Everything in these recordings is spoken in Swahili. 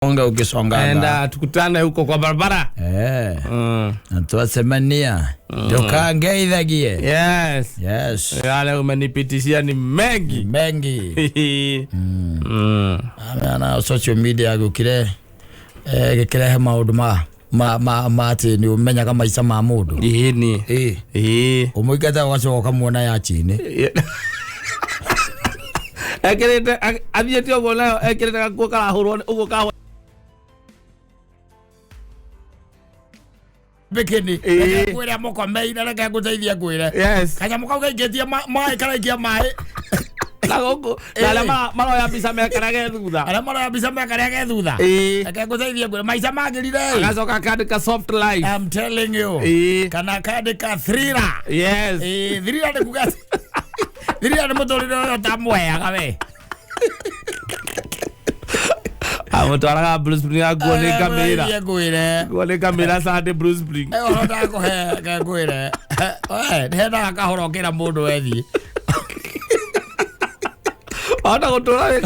Onga ukisonga. Enda tukutane huko kwa barabara. Tuwasemania. Tukaangeithagie. Yes. Yes. Yale umenipitishia ni mengi. Mengi. Ana social media gukire gikire maundu mati ni umenya kama isa ma mundu. Ni. Umuigata wacoka muona ya chini. Ekirete athiete ugo nayo ekirete gakuo karahurwo ugo ka Bikini kwira moko meina reke guteithia kwira kanya moko gaigetia mai karaikia mai Lagogo ala maro ya bisa me karage thutha ala maro ya bisa me karage thutha reke guteithia kwira maisha magirire agacoka kandika soft life. I'm telling you kana kandika thriller. Yes thriller de kuga thriller de motoriro tamwea kabe Amotwaraga Bruce Spring agone kamera. Gone kamera sande Bruce Spring. Ota ko he ka gwire. Henda ka horokera mundu ethi. Ota gotora.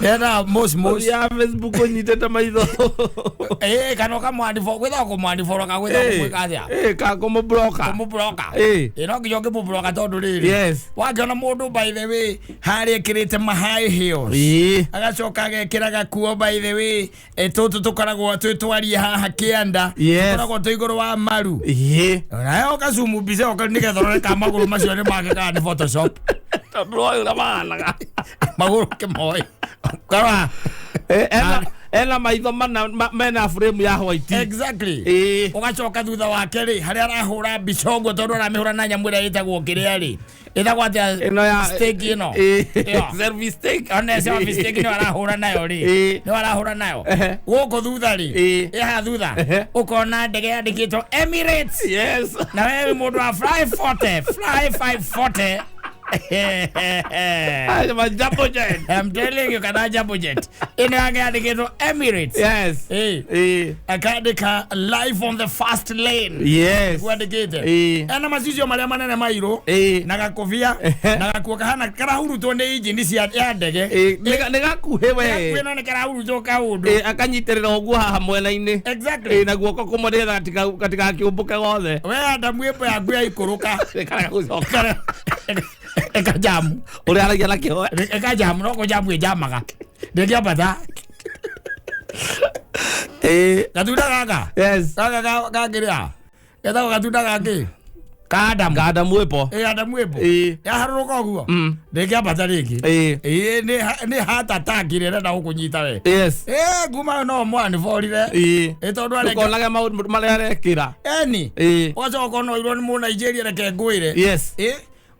Henda mos ya Facebook onyitete maitho. Kano ka mwandi fo kwitha ko mwandi fo ka kwitha ko kwikathia. Ka ko mo broker. No kijoke mo broker tondu riri. Yes. Wakiona mundu by the way hari ekirite ma high heels. Agacoka gekiraga kuo by the way tutu tukaragwo twitwarie haha kianda. Tukaragwo tuiguru wa maru. Nayo kazumu bize okanike thorore ka maguru macio ni magika ni Photoshop. Royo la malaga. Maguru ke moi. Kara. Ela maitho mena frame ya white. Exactly. Ugacoka thutha wa keri hari arahura bicongo tondu aramihura na nyamu ria itagwo kiria ri itagwo atia steak ino service steak ona service steak ni arahura nayo ri ni arahura nayo guko thutha ri ha thutha ukona ndege yandikitwo Emirates. Yes na wewe mundu wa fly 540 Jumbo jet. I'm telling you, kana jumbo jet. Ina yandikitwo Emirates. Yes. Akandika live on the fast lane. Yes. Kwandikite. Ana macicio maria manene mairo na gakofia na gakuo kahana karahuru tonde engine cia ya ndege. Nega gakuhe we. Kwena ne karahuru to kaundu. Akanyiterera oguo haha mwena-ini. Exactly. Na guoko kumodetha katika kiumbuke gothe. We Adamu epo ya gwe ikuruka. Kana gucoka. Eka jamu. Uri aragia na kiho. Eka jamu no ko jamu ejamaga. Ndegia bata. Katunda gaga. Yes. Gaga gagiria. Eta katunda gagi. Adamu epo. Adamu epo. Ya haruka guo. Ndegia bata rigi. Ni hata takire na ukunyita we. Yes. Guma no mwani forire. Tondu areke. Konaga maundu maria arekira. Eni. Wacho kono iro ni mu Nigeria reke ngwire. Yes.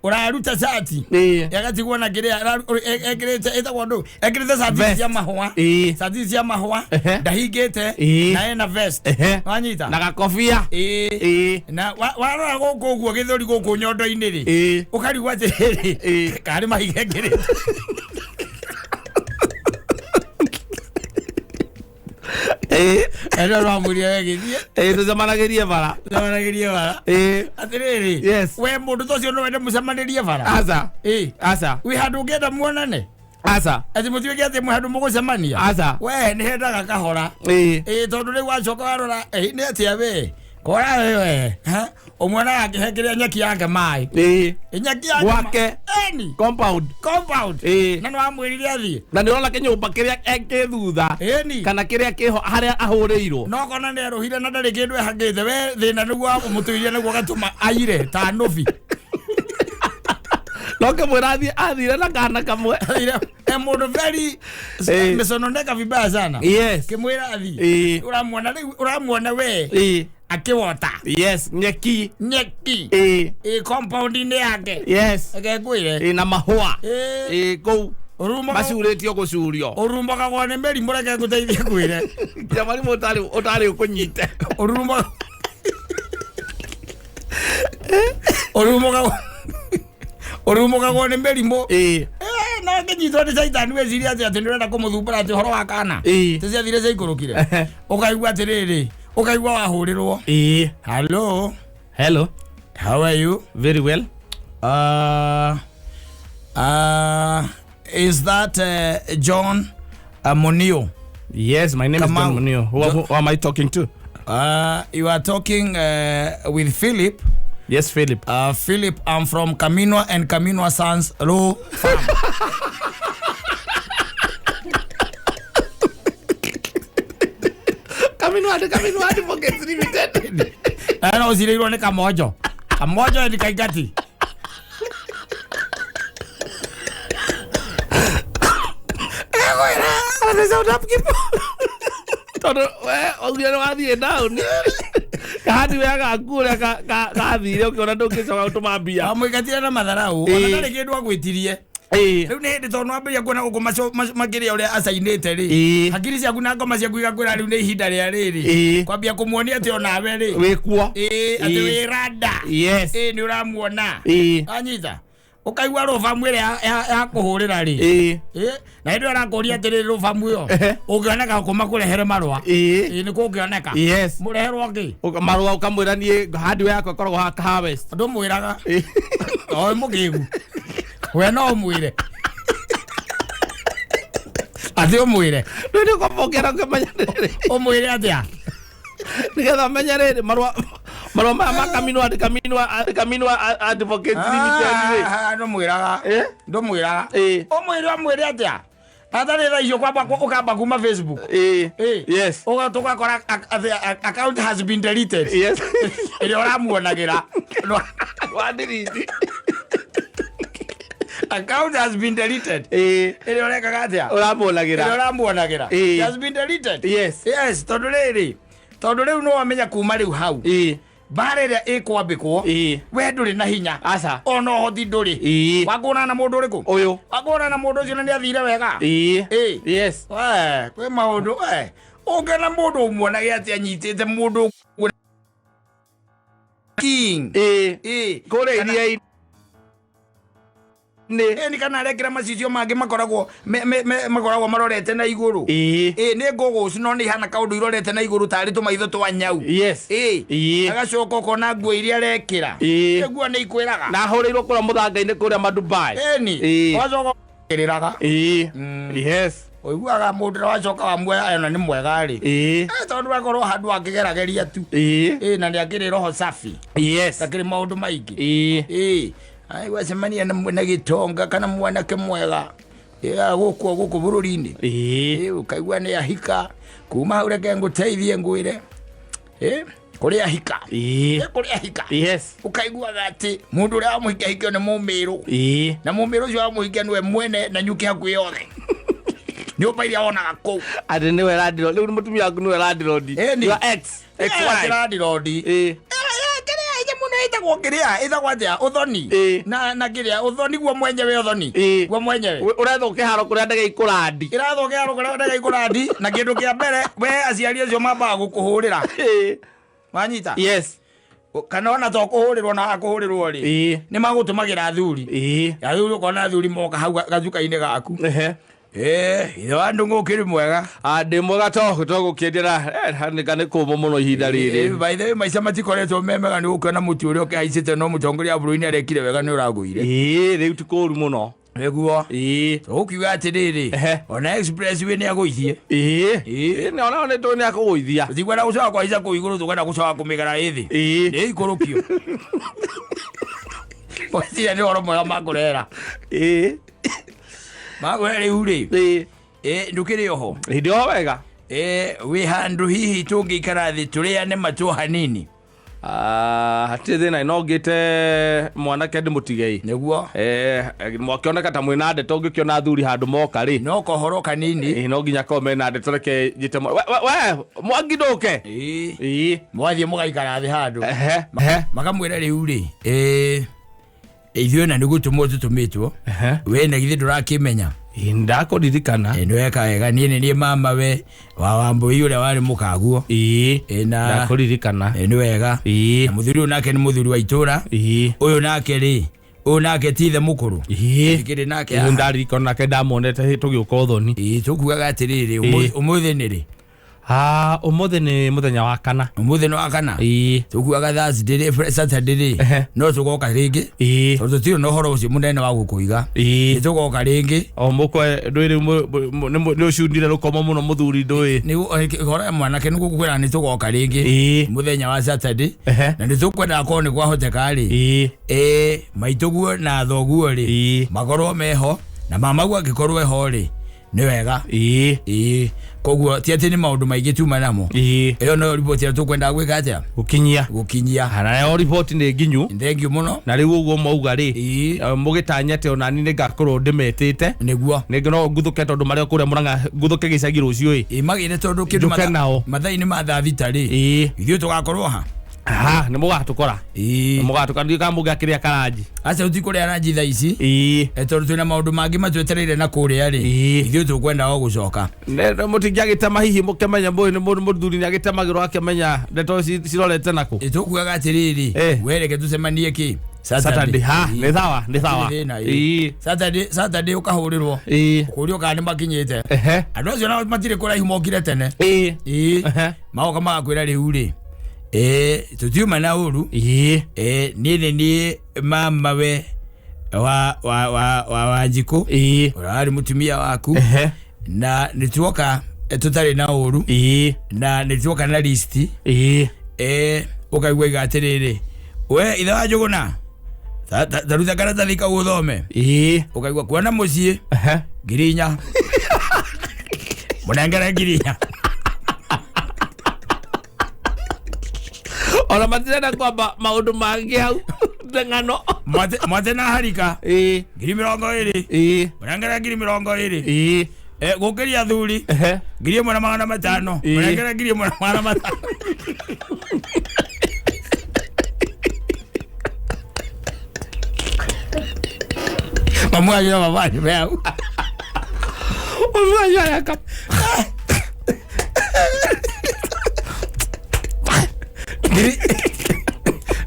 Uraruta sati yagatigwo na kiria ekirite etagwo ndu ekirite sati cia mahwa sati cia mahwa ndahingite na ena vest wanyita na gakofia na warora guku uguo githuri guku nyondo-ini ri ukarigwa atiriri kari mahiga ekirite ero rwamuria githie tuzamanagirie bara atiriri we mundu tocio no wende mucemanirie bara asa we handu ngenda muonane ati mutwike ati mwandu mugucemania we ni hendaga kahora tondu riu wacoka warora ni atia we kora wewe umwana akihekeria nyeki yake mai nyeki yake wake compound na no amwirire athie na ni rona kinyumba kiria thutha kana kiria kiho haria ahuriirwo no kona ni aruhire na ndari kindu ehangite we thina niguo mutuirie niguo gatuma aire ta novi Loke mwirathi athire na kana kamwe. Mundu very mesonondeka vibaya sana. Yes. Kimwirathi. Uramuona we. Akiwota. Yes, nyeki. Compound ine yake. Yes. Akegwire. Na mahua. Go. Urumba macuretio gucurio. Urumba kagwa ne meri mureke guteithie kwire. Jamani utari ukunyite. Urumba kagwa ne meri mo. Na nginyitwo ni Satan we ciria ati ndurenda kumuthumbura ati horo wa kana. Ticia thire cia ikurukire. Ukaigua atiriri. Ukaigua wahurirwo. Hello. How are you? Very well. Is that John Monio? Yes, my name is John Munio. Who am I talking to? You are talking with Philip. Yes, Philip. Philip, I'm from Camino and Camino Sons Law Farm. Camino hadi Pockets Limited. Ana uzile ni kamojo. Kamojo ni kaigati. Ana udap kipo. Todo ogiano wathi down. Kahadi wega ngure ka thire ukiona ndukicoka utumambia. Amwikatia na matharau. Ona ndari kindu agwitirie. Riu ni hindi tondu ambia kuona guku makiria uria acainite ri hakiri ciaku na ngoma ciaku igakwira riu ni ihinda ria riri kwambia kumuonia ati onawe ri wikuo ati wi rada yes ni uramuona anyita ukaigua rofamu iria ya kuhurira ri na hindu arakuria atiri rofamu iyo ukioneka kuma kurehere marwa ni kungioneka yes mureherwo ki marwa ukamwira nie hadi yako ikoragwo ha harvest ndumwiraga oi mugigu we no mwire ati umwire ndio kopokera kemanya umwire atia nigetha menya riri marwa ma Camino Advocates Limited ndo mwiraga ndo mwiraga umwire atia atari tha icio kwamba ukamba kuma Facebook yes ugatuka kora account has been deleted yes ile uramuonagira wadiriti account has been deleted ile oreka gatia uramuonagira has been deleted yes tondu riu no wamenya kuma riu hau barere ikwambikwo we nduri na hinya asa ona hoti nduri wagona na mundu riku uyu wagona na mundu ucio ni athire wega yes kwe maundu ungena mundu umuonage ati anyitite mundu king kore iria ni kana rekera macicio mangi makoragwo marorete na iguru ni ngoguci no ni hana kaundu irorete na iguru tari tumaitho twa nyau yes agacoka kona nguo iria rekira nguo ni ikwiraga na hurirwo kura muthangaine kuria Dubai wacoka kiriraga yes oiguaga mundu wacoka wamwe ona ni mwega ri tondu akorwo handu akigerageria tu na ni akiri roho safi yes akiri maundu maingi ai wacemania na gitonga kana mwanake mwega guku bururi-ini ukaigua ni ahika kuma ureke nguteithie ngwire kuri ahika kuri ahika yes ukaigua gati mundu uria amuhikia hikio ni mumiru na mumiru ucio amuhikia niwe mwene na nyuki haku yothe ni upaire onaga ku ati niwe radiro riu mutumia waku niwe radiro your ex radiro itagwo kiria itagwo atia uthoni na kiria uthoni guo mwenyewe uthoni guo mwenyewe uretho kiharo kuria ndege ikurandi iratho kiharo kuria ndege ikurandi na kindu kia mbere we aciari acio mamba gukuhurira wanyita yes kana ona to kuhurirwo na akuhurirwo ri ni magutumagira thuri thuri ukona thuri moka hau gacuka-ini gaku ithe wa ndungu ukiri mwega ndi mwega to gukiendera ni kumu muno ihinda riri by the way maica matikoretwo memega ni ukiona muti uria ukihaicite no mutongoria wa bururi-ini arekire wega ni uraguire riu ti kuru muno eguo ukiuga atiriri ona express we ni aguithie ni ona ni tu ni akuguithia thigwera gucoka kwa ica ku iguru tugenda gucoka kumigara ithi ni ikurukio pocia ni oro mwega makurera magwe riu ri ndukiri oho ndio wega we handu hihi tungikara thi turiane matu hanini hati thina inogite mwanake ndi mutigei niguo mwakioneka ta mwina ndeto ngikiona thuri handu moka ri no kohoro kanini no nginya kome na ndeto reke njite we mwangiduke mwathie mugaikara thi handu makamwira riu ri ithuĩ na nĩgũtũmwo tũtũmĩtwo we na githĩ ndũrakĩmenya ndakuririkana nĩweka wega niĩ nĩ mama we wa Wambui ũrĩa warĩ mũkaguo ndakuririkana nĩ wega na mũthuri ũyũ nake nĩ mũthuri wa itũra ũyũ nake rĩ ũyũ nake ti ithe mũkũrũ kĩrĩ nake ndarikana nake ndamonete tũgĩũka ũthoni tũkugaga atĩrĩrĩ ũmũthĩ nĩ rĩ Umuthe ni muthenya wa kana. Umuthe no akana. Tukuaga Thursday Saturday. No tugoka ringi. Tondu tio no horo ucio munene wa gukuiga. Tugoka ringi. Mukwe ndwiri ni ucundire rukomo muno muthuri ndui. Ni horo mwana ke nugukwira ni tugoka ringi. Muthenya wa Saturday. Na ni tukwenda ko ni kwahoteka ri. Maituguo na thoguo ri. Magoro meho na mamaguo agikorwo eho ri. Ni wega. Koguo tiati ni maundu maingi tuma namo. Iyo no report ya tukwenda gwika atia gukinyia hana yo report ni nginyu. Thank you muno. Na riu uguo mauga ri mugitanyate ona ni ngakorwo ndimetete niguo no nguthuke tondu maria kuria Murang'a nguthuke gicagi rucio magire tondu kindu mathai ni matha thita ri ithuĩ tugakorwo ni mugatukora mugatukora kamuga kiria karaji acha utikuria ranji tha ici tondu twina maundu mangi matwetereire na kuria ri ithuĩ tukwenda o gucoka mutingiagitema hihi mukemenya mbuyu ni mundu muthuri ni agitemagirwo akemenya ndeto cirorete nako tukuaga atiriri wereke tucemanie ki Saturday ni sawa Saturday ukahurirwo kurio kana makinyite andu acio na matire kuraihu mokire tene maoka magakwira riu ri tutiuma na uru ni mama we wa Wanjiku urari mutumia waku na nituoka tutari na uru na nituoka na list ukaigwa igatiriri we itha wa Njuguna taruta karata thika uthome ukaigwa kuona mucii Ngirinya munengere Ngirinya ona matirenda kwamba maundu mangi hau ng'ano mate na harika 20 munengere 20 gukiria thuri 1,500 munengere 1,500 mamwaje mabani beu mamwaje yakap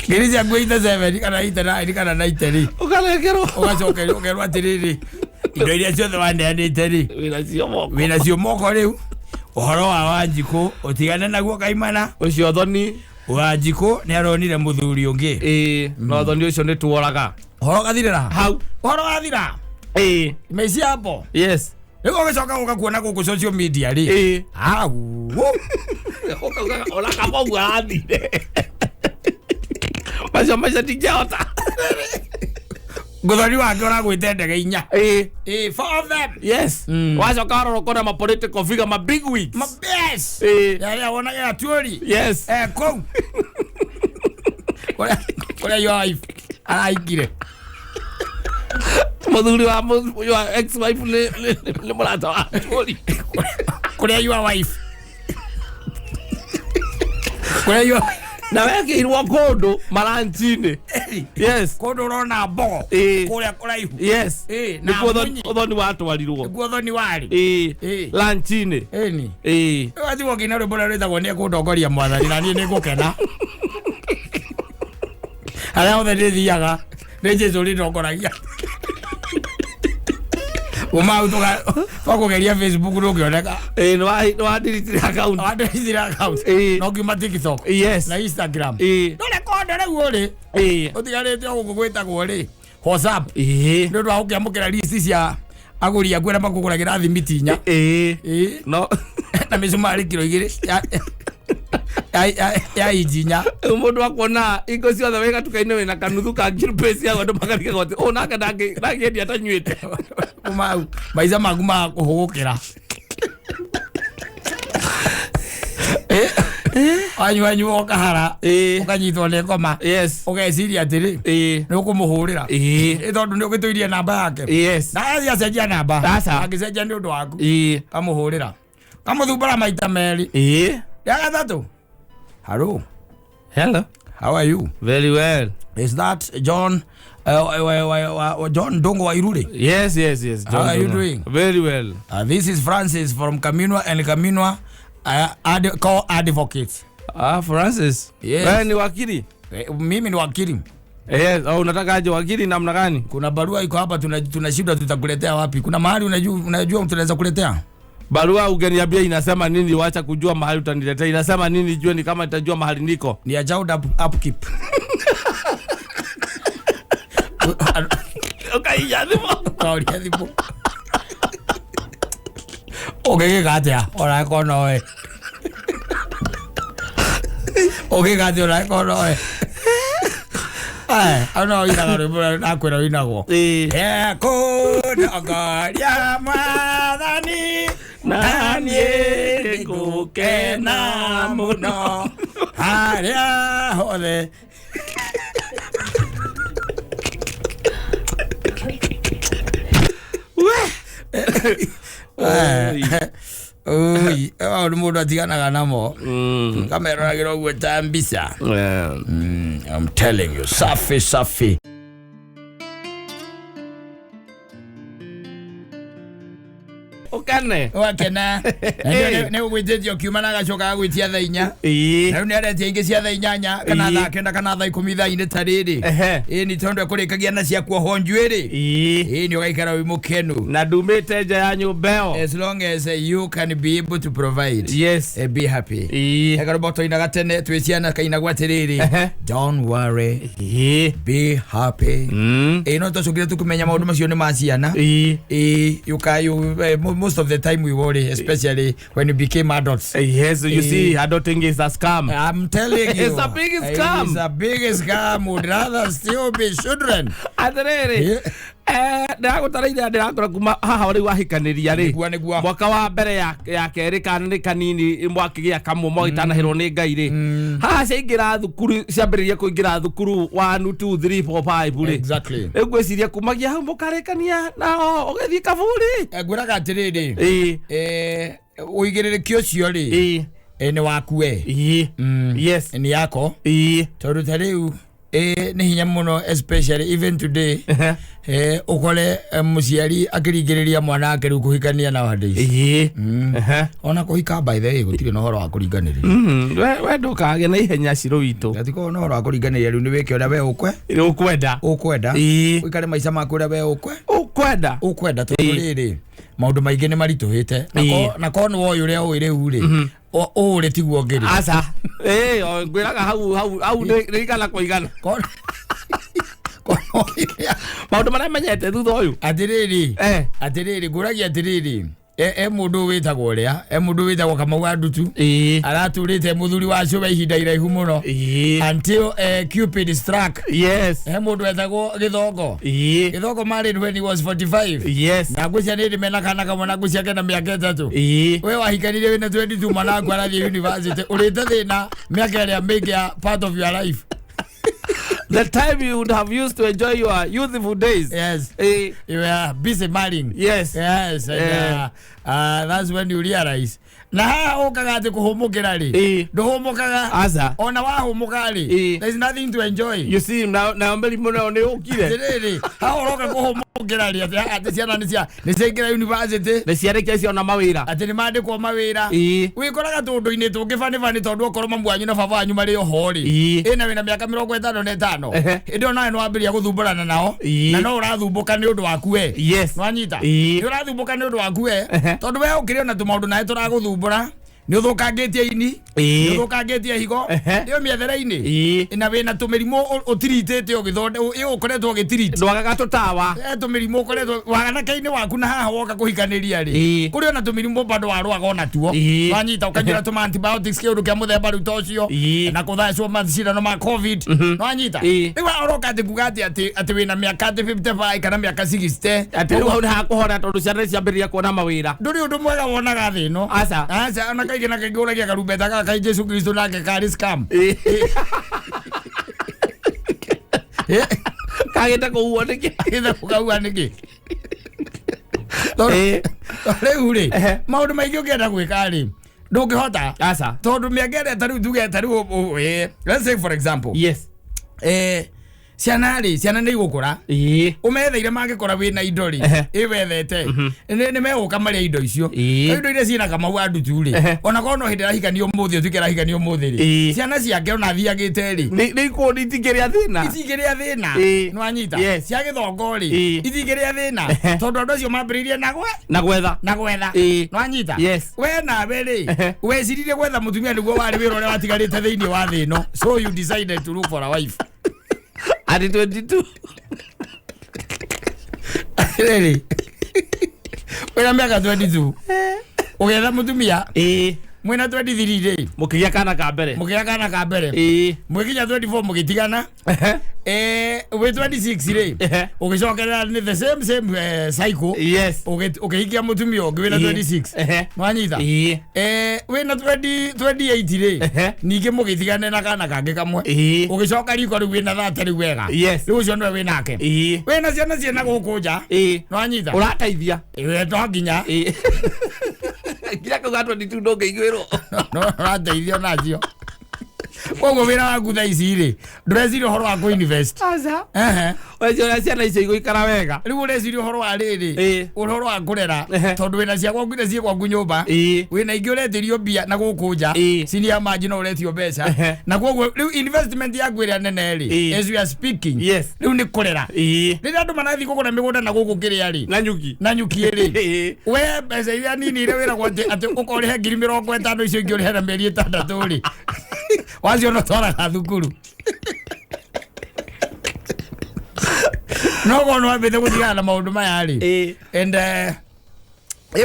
Giri ya gweita 7 kana ita ni kana 90 ukalekero ugacokerwo atiriri indo iria ciothe wandeanite ri wina cio moko riu uhoro wa Wanjiku utigane naguo kaimana ucio thoni Wanjiku ni aronire muthuri ungi no thoni ucio ni tuoraga uhoro gathirira hau uhoro gathira imeci hapo yes Ego gecoka ukakuona guku social media ri ola kama ugathire maisha tijota Guthori wake uragwite ndege inya 4 of them yes wacoka rorokona ma political figure ma big wigs ma best ya wona ya tuori yes ko kora yo wife araikire muthuri wa your ex wife le mulata wa tuori kora your wife kora yo na weke irwa kondo maranchini yes kondo rona bogo kuria kuraihu yes na uthoni watu walirwo uthoni wari lanchini ni wathi wokina rwimbo rwitagwo ni kundongoria mwathani na ni ngukena aria othe ndithiaga ni Jesu rindongoragia umautuga wakugeria Facebook ndukioneka no wa delete account no kiuma TikTok yes na Instagram ndore kondo riu ri utigarite guku gwitagwo ri WhatsApp ndu wa ukiamukira list cia aguri aku na makuguragira thimiti inya no na misumari kilo 2 ya ijinya mundu akona ingo ciothe wega tukaine wina kanuthu ka ngirupesi ya andu makarika gote ona ndangi atanywite umau maiza magu ma kuhugukira anyu okahara ukanyitwo ni ngoma yes ugeciria atiri ni ukumuhurira tondu ni ugituirie namba yake yes na acenjia namba agicenjia ni undu waku kamuhurira kamuthumbura maita meri ya gathatu hello how are you very well is that John John Dongo Wairure yes John how are you doing very well this is Francis from Kaminwa and Kaminwa advocate Francis yes wewe ni wakili mimi ni wakili yes au unataka aje wakili namna gani kuna barua iko hapa tunashindwa tutakuletea wapi kuna mahali unajua tunaweza kuletea Barua ungeniambia inasema nini, wacha kujua mahali utaniletea. Inasema nini jua ni kama nitajua mahali niko. Ni ajaud upkeep. Okay, yadimo. Kauri yadimo. Okay, gatia. Ora kono we. Okay, gatia ora kono we. Ano ina nakwera winago. Kodogoria mwathani nanie ngukena muno haria hothe. Oi, mundu atiganaga namo. Kameroragirwo guo ta mbica. I'm telling you, safi. Okane. Wakena. Ne ugwitithio kiumana gacoka gwitia thaa 4. Na ni aretia ingi cia thaa 8 kana thaa 9 kana thaa 10 thaa-ini ta riri. Ni tondu kurikagia na cia kuohwo njuiri. Ni ugaikara wi mukenu. Na ndumite nja ya nyumbeo. As long as you can be able to provide. Yes. Be happy. Ekaraboto ina gatene twiciana kaina gwatiriri. Don't worry. Be happy. No tocukire tukumenya maundu macio ni maciana. Most of the time we worry, especially when you became adults. Yes, you see, adulting is a scam. I'm telling you. It's a big scam. It's a big scam. Would rather still be children. Atiriri. Ndagutaraithia ndirakora kuma haha uri wahikaniria ri mwaka wa mbere ya keri kana kanini mwakigia kamwe mwagitanahirwo ni Ngai ri haha ciaingira thukuru ciambiriria kuingira thukuru 1 2 3 4 5 ri exactly egwiciria kumagia hau mukarekania nao ugithii kaburi ngwiraga atiriri uigirikio cio ri ni waku we yes ni yako tondu tariu ni hinya muno especially even today ukore muciari akiringiriria mwana ake riu kuhikania na wandei ona kuhika by the way gutire no horo wa kuringaniria we ndukage na ihenya ciro witu gatiko no horo wa kuringaniria riu ni weke ora we ukwenda uikare maica maku ora we ukwenda tondu riri maundu maingi ni marituhite na kono woyo uria uire uri uri tiguo ngiri aca ngwiraga hau ndigana kuigana maundu maria menyete thutha uyu atiriri nguragia atiriri mundu witagwo ria mundu witagwo Kamau wa Ndutu araturite muthuri wa cio wa ihinda iraihu muno until Cupid struck. Yes. Mundu wetagwo Githongo married when he was 45. Yes. Na gucia ni rimena kana kamwe na gucia kena miaka 3 we wahikanire wina 22 mwana ngwa arathie university urite thina miaka iria mingi ya part of your life. The time you would have used to enjoy your youthful days. Yes. You were busy marrying. Yes. And that's when you realize. Na ukaga ati kuhumukira ri. Nduhumukaga. Asa. Ona wahumuka ri. There's nothing to enjoy. You see na mbeli muno ni ukire. Riri. Haoroka kuhumukira ri ati ciana ni ciaingira university. Ni ciarekia cio na mawira. Ati ni mandikwo mawira. Wikoraga tundu-ini tungifani tondu okorwo mamu anyu na baba anyu mari oho ri. Ina wina miaka 55 ndio nawe nwambiria guthumburana nao na no urathumbuka ni undu waku we nwanyita ni urathumbuka ni undu waku we tondu we ukire na tumaundu nae turaguthumbura ni uthukangitie ini ni uthukangitie higo iyo miethere-ini ina wina tumirimo utiritite ugithonde ukoretwo ugitiriti ndwagaga tutawa tumirimo ukoretwo waganaka-ini waku na haha woka kuhikaniria ri kuri ona tumirimo bado warwaga ona tuo wanyita ukanyira tuma antibiotics kiundu kia muthemba riu tocio na kuthacwo macindano ma covid wanyita riu oroka ati kugati ati wina miaka 55 kana miaka 60 ati riu hau hakuhora tondu ciana ciambiriria kuona mawira nduri undu mwega wonaga thi no aca ona kaingĩ na kaingĩ ũragia karumbeta gaka ka Jesu Kristo nake kari scam kagĩte kũhuo nĩkĩ gĩte kũgaua nĩkĩ rĩu rĩ maũndũ maingĩ ũngĩenda gwĩka rĩ ndũngĩhota aca tondũ mĩaka ĩrĩa tarĩu tuge tarĩu let's say for example yes ciana nä igåkå umetheire mangäkora wä na indo wethete nä megåka marä indo icio indo iria ciĩna kamau andutu ona korwo no hĩndĩ rahikania ũmũthĩ ũtuĩke rahikania ũmũthĩ ciana ciake ona thiagĩte itingä rä a thĩna nĩ wanyita cia gĩthongo itingä rä a thĩna tondũ andũ acio mambĩrĩirie na gwetha nĩ wanyita we nawe weciririe gwetha mũtumia nĩguo warĩ wĩra ũrĩa watigarĩte thĩinĩ wa thĩ ĩno, so you decided to look for a wife at 22 really wena miaka 22 ugetha mutumia mwena 23 mukigia kana ka mbere mwikinya 24 mugitigana we 26 ugicokerera ni the same cycle ukihikia mutumia ungi wena 26 mwanyita wena 28 ningi mugitigane na kana kangi kamwe ugicoka riko riu wena 30 riu wega riu ucio nwe winake wena ciana ciena gukunja nwanyita urateithia we to nginya kira ko gatwa ditu ndo ngeigwiro no rateithio nacio koguo wira waku thaa ici ndũreciria ũhoro wa kũ-invest wecio ciana icio igũikara wega rĩu ũreciria ũhoro wa rĩrĩ ũhoro wa kũrera tondũ wĩna cia gwaku iria ciĩ gwaku nyũmba wĩna ingĩ ũretĩrio mbia na gũkũ nja senior margin ũretio mbeca na koguo rĩu investment yaku ĩrĩa nene as we are speaking rĩu nĩ kũrera rĩrĩa andũ marathiĩ kũgũra mĩgũnda na gũkũ kĩrĩa na nyuki we mbeca iria nini iria wĩragwo atĩ ũkorĩhe 50,000 icio ingĩ ũrĩhe na mĩeri 6 wacio no twaraga thukuru no gono wambĩte gũtigana na maũndũ maya and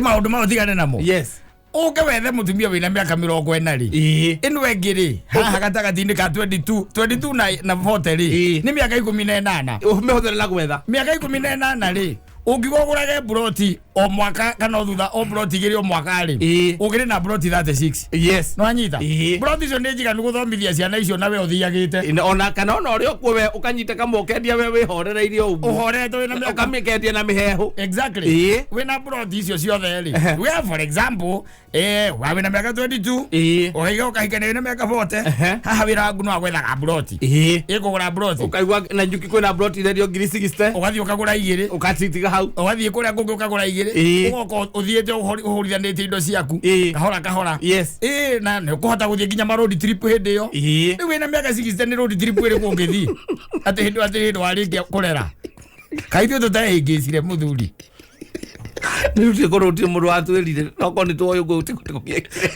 maũndũ maya ũtigane namo ũke wethe mũtumia wĩna mĩaka 40 ĩno ĩngĩ haha gatagatĩ-inĩ ka 22 na 40 nĩ mĩaka 18 ũmĩhũthĩre gwetha mĩaka 18 ungigo gurage broti o mwaka kana thutha o broti igiri o mwaka ugire na broti 36 no anyita broti icio nĩ njiganu guthomithia ciana icio nawe uthiagite ona kana ona uri okuwe ukanyita kama ukendia wewe horereirie uguo uhoretwo wina mĩaka ukamikendia na mihehu exactly wina broti icio ciothe we for example wa wina mĩaka 22 ukaiga ukahikania wina mĩaka 40 haha wira waku no gwethaga broti ikugura broti ukaigua na njuki kwina broti irendio 60 ugathii ukagura igiri ukatitiga hau ugathii kuria kungi ukagura igiri ugoko uthiete uhurithanĩtie indo ciaku kahora na nĩ ũkũhota gũthiĩ nginya ma road trip hĩndĩ ĩyo rĩu wĩna mĩaka 60 nĩ road trip ĩrĩkũ ũngĩthiĩ atĩ hĩndĩ warĩkia kũrera kaithuĩ tũtehĩngĩcire mũthuri nĩ uti koroti mũndũ watwĩrire noko nĩ tuoĩ ũguo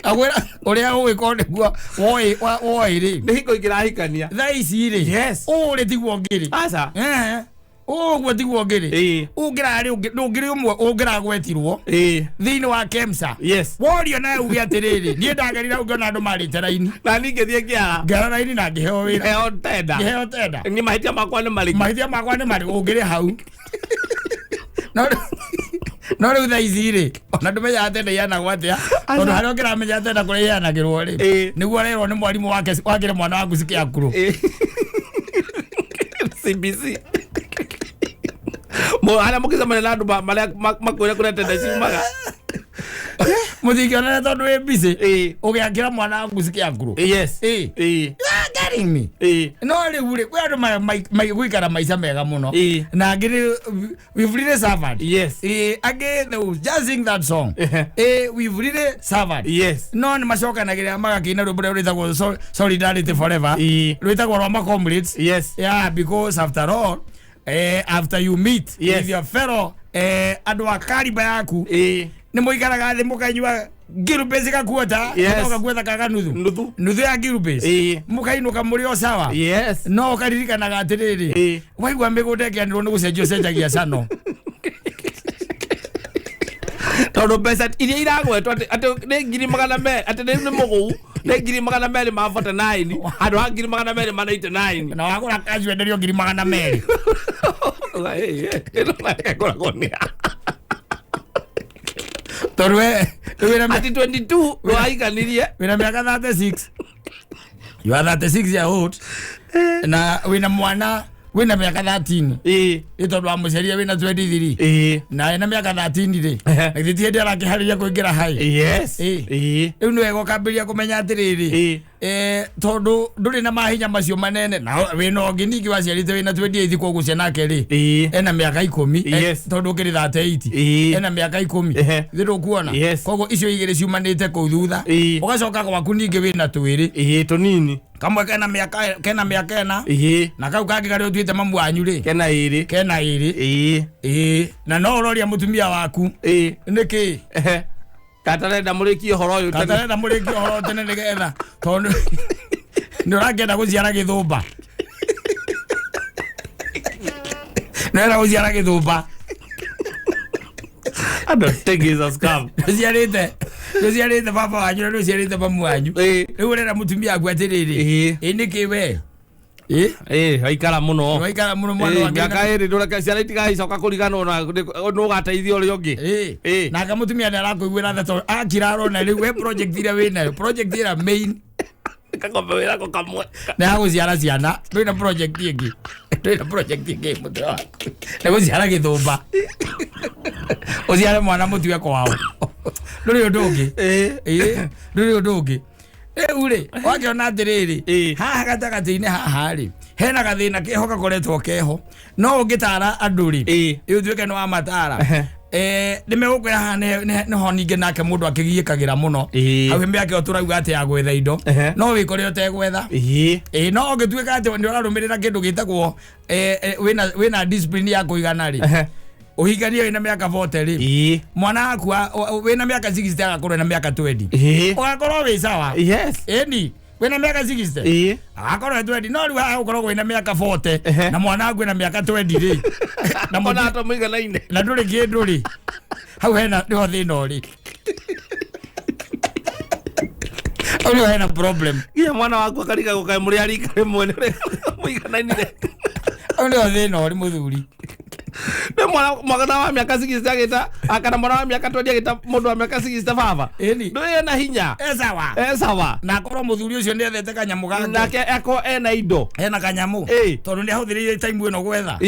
agwĩra ũrĩa ũgĩkorwo nĩguo woĩ nĩ hingo ingĩrahikania thaa ici ũrĩ tiguo ngĩrĩ ũguo tiguo ngĩrĩ ũngĩrarĩ ndũngĩrĩ ũmwe ũngĩragwetirwo thĩinĩ wa KEMSA worio nawe uge atĩrĩrĩ niĩ ndagerire ũngĩona andũ marĩte raini na niĩ ngĩthiĩ ngĩara raini na ngĩheo wĩra ngĩheo tenda nĩ mahĩtia makwa nĩ marĩ ũngĩrĩ hau no rĩu thaa ici ona ndũmenyaga tenda iheanagwo atĩa tondũ harĩa ũngĩramenya tenda kũrĩa iheanagĩrwo nĩguo arerwo nĩ mwarimũ wakĩre mwana waku cikĩakũrũ CBC harĩa mũkĩcemania na andũ marĩa makwĩre kũrĩa tenda ciumaga mũthingĩonere tondũ wĩ busy ũgĩakĩra mwana waku cikĩakũrũ no rĩu kwĩ andũ gũikara maica mega mũno na angĩ we've really suffered angĩ just sing that song we've really suffered no nĩ macokanagĩrĩra magakĩina rwĩmbo rũrĩa rwĩtagwo solidarity forever rwĩtagwo rwa macomrades because after all after you meet with your fellow andũ a kariba yaku nĩ mũikaraga thĩ mũkanyua ngirubesi gakuota gakuota kaga nuthu ya ngirubesi mũkainũka mũrĩ o sawa no ũkaririkanaga atĩrĩrĩ waigua mĩgũnda ĩkĩanĩrwo nĩ gũcenjio cenjagia cano tondũ mbeca iria iragwetwo atĩ nĩ 200 atĩ nĩ mũgũu nĩ 200 ma 49 andũ a 200 ma 89 na wagũra kanju enderio 200 tondũ ati 22 waikanirie wĩna mĩaka 36 you are 36 year old na wĩna mwana wina miaka 13 tondu amuceria wina 23 na ena miaka 13 ri ngithie ndi arakiharĩria kũingĩra hai rĩu nĩ wega ũkambĩrĩria kũmenya atĩrĩrĩ tondu ndũrĩ na mahinya macio manene na wina ũngĩ ningĩ waciarĩte wina 28 kũgucia nake ri ena miaka 10 tondu ũkĩrĩ 38 ena miaka 10 thĩrũ kuona koguo icio igĩrĩ ciumanĩte kũu thutha ũgacoka gwaku ningĩ wina twĩrĩ tũnini kamwe kena miaka ena na kau kangĩ karĩ ũtuĩte mamu wanyu rĩ kena ĩrĩ na no ũroria mũtumia waku nĩkĩ katarenda mũrĩkie ũhoro ũyũ tene nĩgetha tondũ nĩ ũrakĩenda gũciara gĩthũmba Ando Jesus come. Nĩciarĩte baba wanyu na nĩciarĩte mamu wanyu rĩu ũrera mũtumia waku atĩrĩrĩ nĩkĩ we waikara mũno mwana wa miaka ĩrĩ ndũreke ciana itigaicoka kũriganwo na nũgateithia ũrĩa ũngĩ nake mũtumia nĩarakũiguĩra tha tondũ akira arona rĩu we project iria wĩnayo project ĩrĩa main kagombe wĩrako kamwe nĩagũciara ciana ndwĩna project ĩngĩ mũtwe waku nĩgũciara gĩthũmba ũciare mwana mũtue kwao ndũrĩ ũndũ ũngĩ rĩu rĩ wakĩona atĩrĩrĩ haha gatagatĩ-inĩ haha rĩ hena gathĩna keho gakoretwo keho no ũngĩtara andũ rĩ ũtuĩke nĩ wamatara nĩmegũkwĩra haha nĩho ningĩ nake mũndũ akĩgiĩkagĩra mũno hau hĩmbĩ yake tũrauga atĩ ya gwetha indo no wĩkore ũtegwetha no ũngĩtuĩka atĩ nĩ ũrarũmĩrĩra kĩndũ gĩtagwo wĩna discipline ya kũigana rĩ uhigania wina miaka 40 ri mwana waku wina miaka 60 agakorwo na miaka 20 ugakorwo wi sawa eni wina miaka 60 agakorwo 20 no riu haha ukorwo wina miaka 40 na mwana waku wina miaka 20 ri na mwana ato muiganaine na nduri kindu ri hau hena niho thina ri Uli hena problem iya mwana waku akariga gukae muri arika rimwe muiganaine uli thina ri muthuri mwana wa miaka 60 agita akana mwana wa miaka 20 agita mundu wa miaka 60 baba ndio ena hinya sawa na korwo muthuri ucio ni ethete kanyamu gake nake eko ena indo ena kanyamu tondu ni ahuthirie time ino gwetha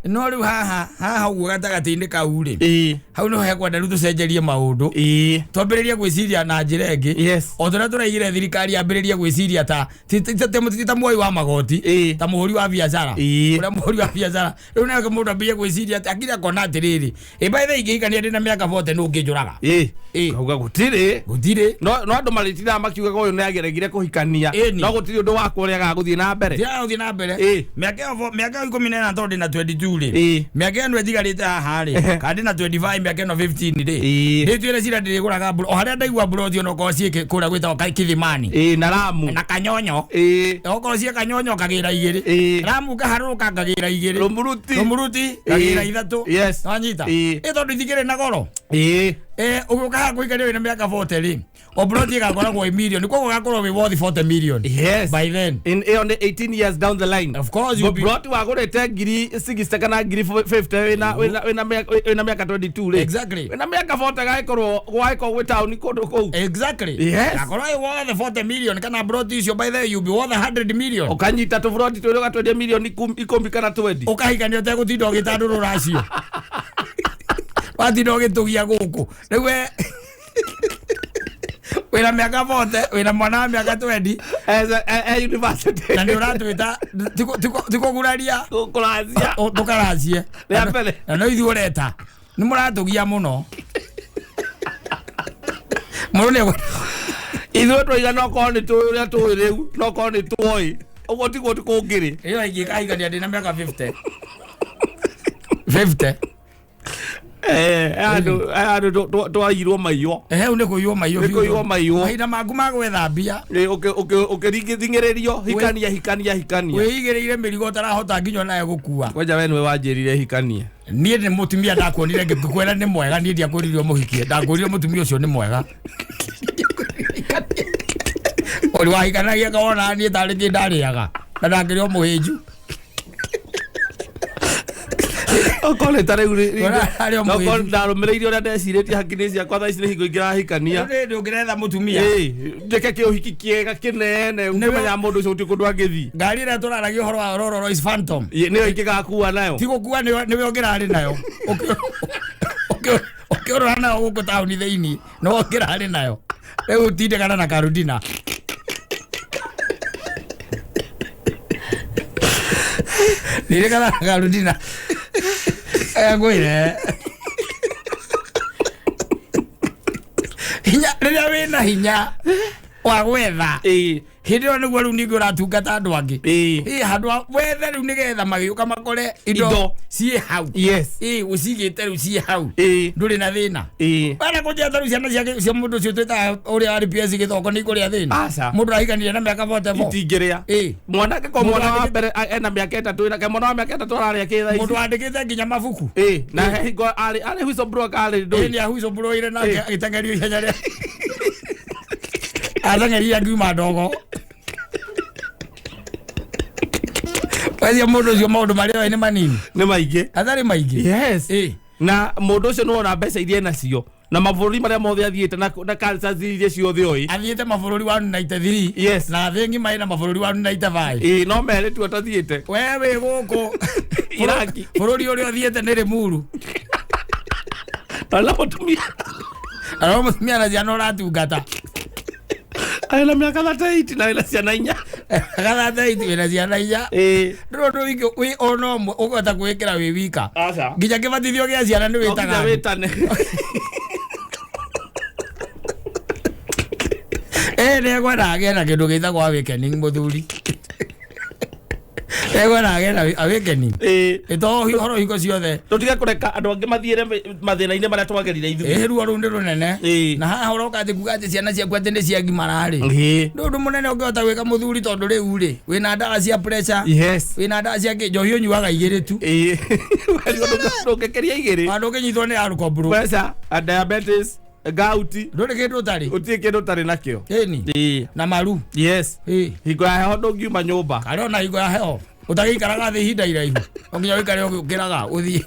no riu haha uguo gatagati-ini kau ri hau no hekwenda riu tucenjerie maundu twambĩrĩrie gwĩciria na njĩra ĩngĩ o tũrĩa tũraigire thirikari yambĩrĩrie gwĩciria ta muoi wa magoti ta mũhũri wa biacara ũrĩa mũhũri wa biacara rĩu nake mũndũ ambĩrĩrie gwĩciria atĩ akira kona atĩrĩrĩ baitha ingĩhikania ndĩ na mĩaka 40 nũ ũngĩnjũraga kauga gũtirĩ no andũ marĩtiraga makiugaga ũyũ nĩageregire kũhikania no gũtirĩ ũndũ wakwa ũrĩa agagũthiĩ na mbere mĩaka 14 tondũ ndĩ na 22 rĩ mĩaka ĩno ĩtigarĩte haha rĩ kana ndĩ na 25 mĩaka ĩno 15 rĩ ndĩtuĩre cira ndĩrĩgũraga o harĩa ndaigua mburoti ono korwo ciĩ kũrĩa gwĩtagwo Kĩthimani na Lamu na Kanyonyo okorwo ciĩ Kanyonyo kagĩra 2 Lamu kaharũrũka ngagĩra 2 Rũmuruti ngagĩra 3 wanyita tondũ ithikĩrĩ na goro ũgĩũka kũhikania wĩna mĩaka 40 rĩ o mburoti ĩgakoragwo ĩ million koguo gakorwo wĩ worth 40 million by then on 18 years down the line of course you brought wagũrĩte ngiri 60 kana ngiri 50 wĩna mĩaka 22 rĩ exactly wĩna mĩaka 40 gagĩkorwo gwĩ town kũndũ kũu exactly gakorwo ĩ worth 40 million kana mburoti icio by then you be worth 100 million ũkanyita tũburoti twĩrĩ gatwendia million 10 kana 20 ũkahikania ũtegũtinda ũgĩtandũrũra acio watinda ũgĩtũgia gũkũ rĩu wĩna mĩaka 40 wĩna mwana wa mĩaka 20 university na nĩ ũratwĩta tikũguraria tũkaracie na no ithuĩ ũreta nĩ mũratũgia mũno mũno ithuĩ tũigana okorwo nĩ tũĩ ũrĩa tũĩ rĩu na okorwo nĩ tũĩ ũguo tiguo tũkũngĩrĩ ĩyo ingĩkahikania ndĩ na mĩaka 50 andũ twairwo maiywo rĩu nĩ kũiywo maiywo mahinda maku ma gwetha mbia ũkĩringithingĩrĩrio hikania wĩigĩrĩire mĩrigo ũtarahota nginya nayo gũkua kwanja we nĩwe wanjĩrire hikanie niĩ nĩ mũtumia ndakuonire ngĩkwĩra nĩ mwega niĩ ndiakwĩrire mũhikie ndakwĩrire mũtumia ũcio nĩ mwega ũrĩ wahikanagia kawona niĩ tarĩ kĩ ndarĩaga na ndangĩrĩ o mũhĩnju okole tare uri no ndaro mereirio na ndecirĩtie hakiri ciakwa thaa ici nĩ hingo ingĩra hikania ndio ngeretha mutumia ndeke kĩ ũhiki kĩega kĩnene ũmenya mũndũ ũcio ti kũndũ angĩthiĩ ngari ĩrĩa tũraragia ũhoro wa Rolls Royce Phantom nĩyo ingĩgakua nayo ti gũkua nĩwe ũngĩrarĩ nayo ũkĩũrora nayo gũkũ taũni thĩinĩ no ũngĩrarĩ nayo rĩu ũtindĩkana na Karudina nĩrĩkana na Karudina ngwĩre hinya rĩrĩa wĩna hinya wa gwetha hindi ĩyo nĩguo rĩu ningĩ ũratungata andũ angĩ handũ wethe rĩu nĩgetha magĩũka makore indo ciĩ hau ũcigĩte rĩu ciĩ hau ndũrĩ na thĩna wena kũnjeta rĩu ciana cia mũndũ ũcio twĩtaga ũrĩa warĩ PS gĩthoko nĩ ikũrĩa thĩna mũndũ arahikanire na mĩaka 44 itingĩrĩa mwanake ko mwana wa mbere ena mĩaka 3 nake mwana wa mĩaka 3 ararĩa kĩtha ici mũndũ wandĩkĩte nginya mabuku na hingo arĩ whistleblower arĩ ndũĩ nĩ whistleblower nake agĩtengerio ihenya rĩa atengeria ngiuma ndogo Wazia mũndũ ũcio maũndũ marĩa nĩ manini nĩ maingĩ atharĩ maingĩ yes na mũndũ ũcio nĩ ona mbeca iria nacio na mabũrũri marĩa mothe athiĩte na cultures iria ciothe oĩ athiĩte mabũrũri wa 93 yes na thĩ ng'ima ĩna mabũrũri wa 95 no mere tu atathiĩte wewe gũkũ Iraki bũrũri ũrĩa athiĩte nĩ Rĩmuru ala mũtumia na ciana ũratungata ana mĩaka 38 na ina ciana 4 wĩna ciana 4 ndũndũ wĩ ono ũmwe ũkũhota gwĩkĩra wĩ wika nginya kĩbatithio gĩa ciana nĩ wĩtaga wĩtane nĩegwenda agĩe na kĩndũ gĩtagwo awakening mũthuri egwenda agĩe na awakening ĩto horo hingo ciothe tũtige kũreka andũ angĩ mathiĩre mathĩna-inĩ marĩa twagerire ithuĩ ruo rũu nĩ rũnene na haha ũroka atĩ kuga atĩ ciana ciaku atĩ nĩ ciagimararĩ ndũndũ mũnene ũngĩhota gwĩka mũthuri tondũ rĩu rĩ wĩna ndawa cia pressure wĩna ndawa cia njohi ũnyuaga 2 tu ndũngĩkeria 2 andũ ũkĩnyitwo nĩ alcohol pressure diabetes gauti ndũrĩ kĩndũ ũtarĩ ũtirĩ kĩndũ ũtarĩ nakĩo na maru hingo ya heho ndũngiuma nyũmba karĩ ona hingo ya heho ũtagĩikaraga thĩ ihinda iraihu no nginya ũikare ũkĩraga ũthiĩ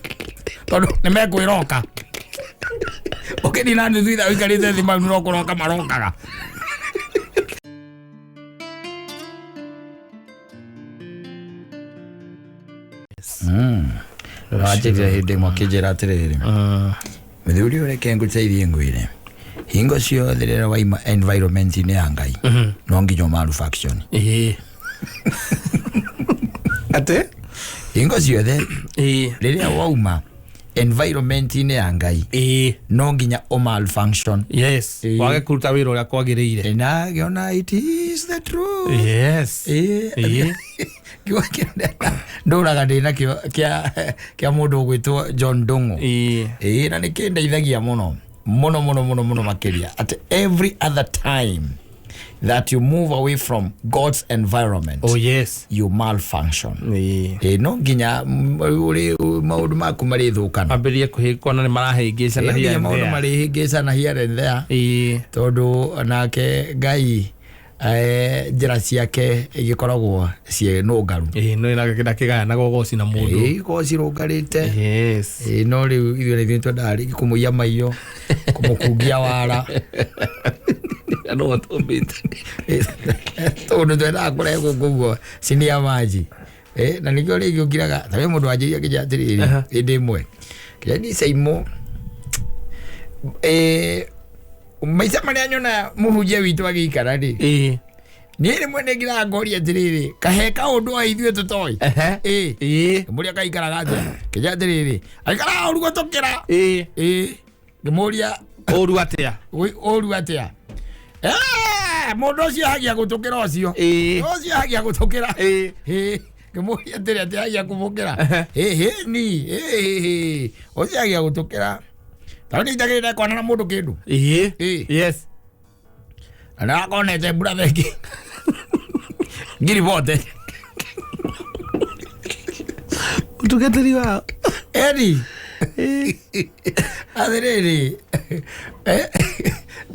tondũ nĩ mekwĩroka ũkĩnina nuthu ithaa ũikarĩte thĩ mau no kũroka marokaga wajĩkire hĩndĩ ĩmwe akĩnjĩra atĩrĩrĩ mũthuri ũreke ngũteithie ngwĩre hingo ciothe rĩrĩa waima environment-inĩ ya Ngai no nginya malfunction ate hingo ciothe rĩrĩa wauma environment-inĩ ya Ngai no nginya malfunction wage kũruta wĩra ũrĩa kwagĩrĩire na gĩona it is the truth ndũraga ndĩna kĩa mũndũ ũgwĩtwo John Dongo na nĩ kĩndeithagia mũno makĩria at every other time that you move away from God's environment you malfunction no nginya maũndũ maku marĩthũkana ambĩrie kũhĩkona nĩ marahĩngĩcana here maũndũ marĩhĩngĩcana here and there tondũ nake Ngai njĩra ciake igĩkoragwo ciĩnũngaru no ĩna kĩgayanaga ũgoci na mũndũ goci rũngarĩte no rĩu ithuĩ nĩ twendaga rĩngĩ kũmũiya maiyo kũmũkungia wara tondũ twendaga kũrehwo kũguo cinia maji na nĩkĩo rĩngĩ ũkiraga ta wĩ mũndũ wanjĩria kĩnja atĩrĩrĩ hĩndĩ ĩmwe kĩrĩa ni Saimo maica marĩa nyona mũhunjia witũ agĩikara rĩ niĩ rĩmwe nĩngĩraga ngoria atĩrĩrĩ kahe kaũndũ wa ithuĩ tũtoĩ mũrĩa kaikaraga atĩa kĩnja atĩrĩrĩ aikaraga ũru gũtũkĩra ngĩmũria ũru atĩa mũndũ ũcio hagia gũtũkĩra ũcio hagia gũtũkĩra ngĩmũria atĩrĩ atĩ hagia kũmũkĩra ni ũcio hagia gũtũkĩra tao nĩ itagĩrĩra kwana na mũndũ kĩndũ na akonete mbura thengĩ ngiri bote ũtungatĩri wao atĩrĩrĩ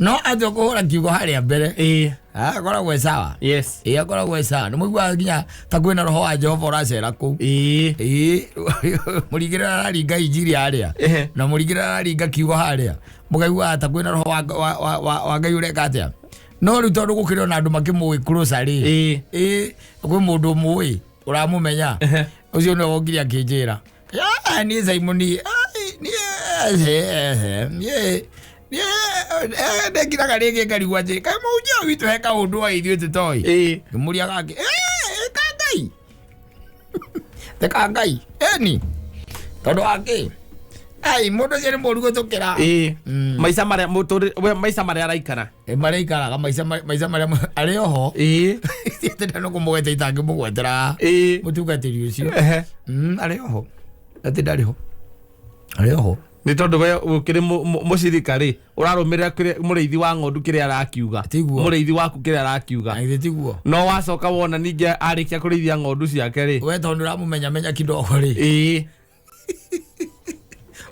no atokora kiugo haria mbere akoragwo sawa yes akoragwo sawa nĩ mũigua nginya ta kwĩna roho wa Jehova ũracera kũu mũringĩrĩra araringa injiri haria na mũringĩrĩra araringa kiugo haria mũkaigua ta kwĩna roho wa Ngai ũreka atĩa no rĩu tondũ gũkĩrĩ na andũ makĩmũĩ closer kwĩ mũndũ mũĩ ũramũmenya ũcio nĩ wongire akĩnjĩra niĩ Simon ndekiraga rĩngĩ ngarigua njĩ kaĩ mũnjia witũ he kaũndũ wa ithuĩ tũtoĩ ngĩmũria gake kangai tekangai eni tondũ wake mũndũ ũcio nĩ mũru gũtũkĩra maica marĩa araikara maraikaraga maica marĩa arĩ oho tenda no kũmũgweta itangĩmũgwetera mũtungatĩri ũcio arĩ oho atĩ ndarĩ ho arĩ oho nĩ tondũ we ũkĩrĩ mũcirika rĩ ũrarũmĩrĩra mũrĩithi wa ng'ondu kĩrĩa arakiuga mũrĩithi waku kĩrĩa arakiuga no wacoka wona ningĩ arĩkia kũrĩithia ng'ondu ciake rĩ we tondũ ũramũmenya kidogo rĩ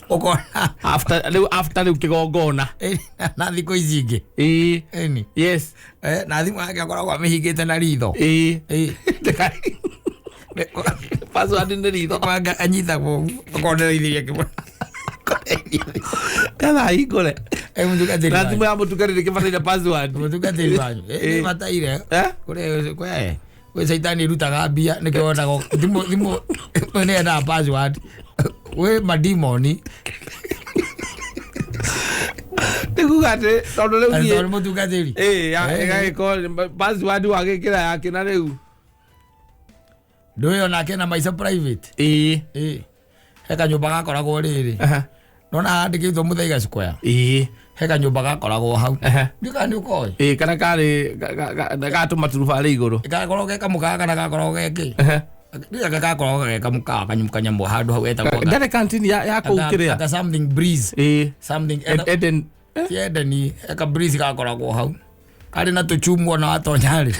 ukona after rĩu kĩgongona na thikũ ici ingĩ yes na thimũ yake akoragwo amĩhingĩte na ritho password nĩ ritho kwanga anyitagwo ũkonereithĩria kĩmwe kana hingũre mũtungatĩri na thimũ ya mũtungatĩri kĩbataire password mũtungatĩri wanyu ĩbataire kũrĩ we saitani rutaga mbia nĩkĩo wonaga thimũ nĩ yendaga password we madimoni nĩkuga atĩ tondũ rĩu mũtungatĩri ĩgagĩkorwo password wagĩkĩra yake na rĩu ndũĩ onake na maica private he kanyũmba gakoragwo rĩrĩ nona handĩkĩtwo Muthaiga Square he kanyũmba gakoragwo hau ndika nĩ ũkoĩ kana karĩ gatũma turubarĩ igũrũ gakoragwo ge kamũkaga kana gakoragwo geki ndika gakoragwo ge kamũkaga kanyamũ handũ hau etagwo ndarĩ kantini ya kũu kĩrĩa aka something breeze something Eden Edeni eka breeze gakoragwo hau karĩ na tũchumu ona watonyarĩ